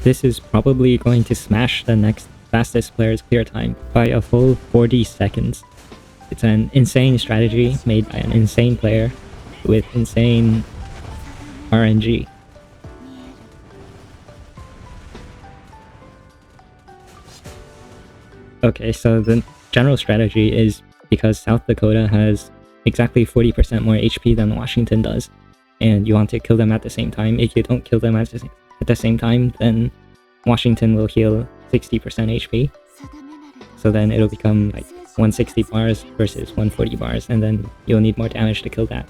This is probably going to smash the next fastest player's clear time by a full 40 seconds. It's an insane strategy made by an insane player with insane RNG. Okay, so the general strategy is because South Dakota has exactly 40% more HP than Washington does, and you want to kill them at the same time. If you don't kill them at the same time, then Washington will heal 60% HP. So then it'll become like 160 bars versus 140 bars, and then you'll need more damage to kill that.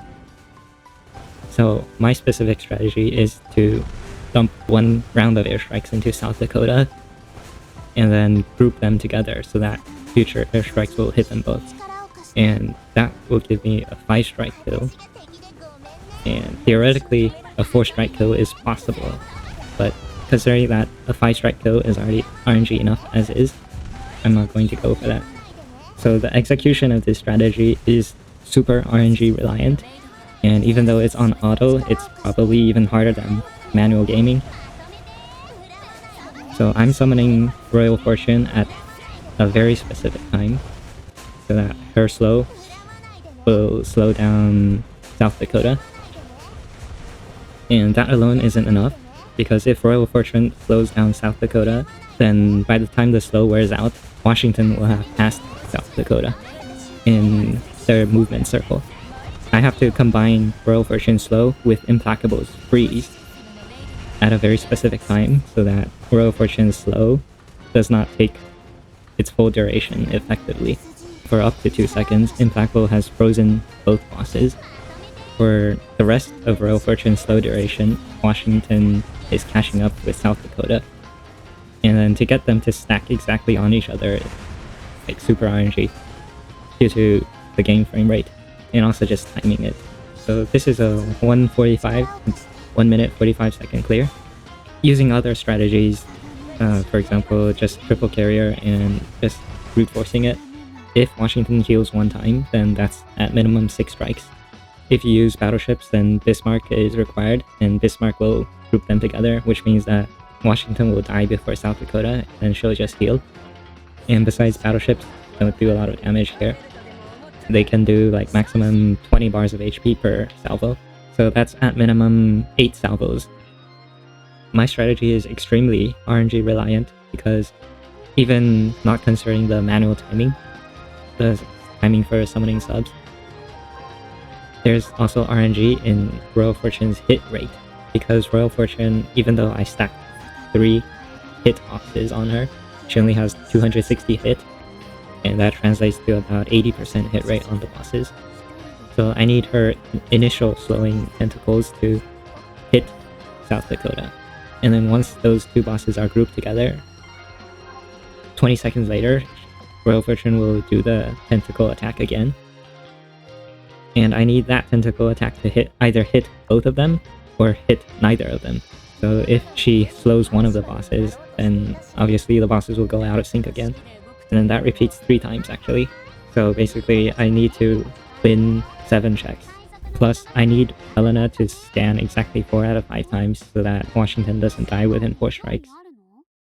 So my specific strategy is to dump one round of airstrikes into South Dakota and then group them together so that future airstrikes will hit them both. And that will give me a 5-strike kill. And theoretically, a 4-strike kill is possible, but considering that a 5-strike kill is already RNG enough as is, I'm not going to go for that. So the execution of this strategy is super RNG reliant, and even though it's on auto, it's probably even harder than manual gaming. So I'm summoning Royal Fortune at a very specific time, so that her slow will slow down South Dakota. And that alone isn't enough, because if Royal Fortune slows down South Dakota, then by the time the slow wears out, Washington will have passed South Dakota in their movement circle. I have to combine Royal Fortune's slow with Implacable's freeze at a very specific time, so that Royal Fortune's slow does not take its full duration effectively. For up to 2 seconds, Implacable has frozen both bosses. For the rest of Royal Fortune's slow duration, Washington is catching up with South Dakota. And then to get them to stack exactly on each other, it's like super RNG due to the game frame rate and also just timing it. So this is a 1 minute 45 second clear. Using other strategies, for example, just triple carrier and just brute forcing it. If Washington heals one time, then that's at minimum 6 strikes. If you use battleships, then Bismarck is required, and Bismarck will group them together, which means that Washington will die before South Dakota, and she'll just heal. And besides, battleships don't do a lot of damage here. They can do like maximum 20 bars of HP per salvo, so that's at minimum 8 salvos. My strategy is extremely RNG reliant, because even not considering the manual timing, the timing for summoning subs, there's also RNG in Royal Fortune's hit rate, because Royal Fortune, even though I stacked 3 hit boxes on her, she only has 260 hit, and that translates to about 80% hit rate on the bosses. So I need her initial slowing tentacles to hit South Dakota. And then once those 2 bosses are grouped together, 20 seconds later, Royal Fortune will do the tentacle attack again. And I need that tentacle attack to either hit both of them or hit neither of them. So if she slows one of the bosses, then obviously the bosses will go out of sync again. And then that repeats 3 times actually. So basically I need to win 7 checks. Plus I need Helena to scan exactly 4 out of 5 times so that Washington doesn't die within 4 strikes.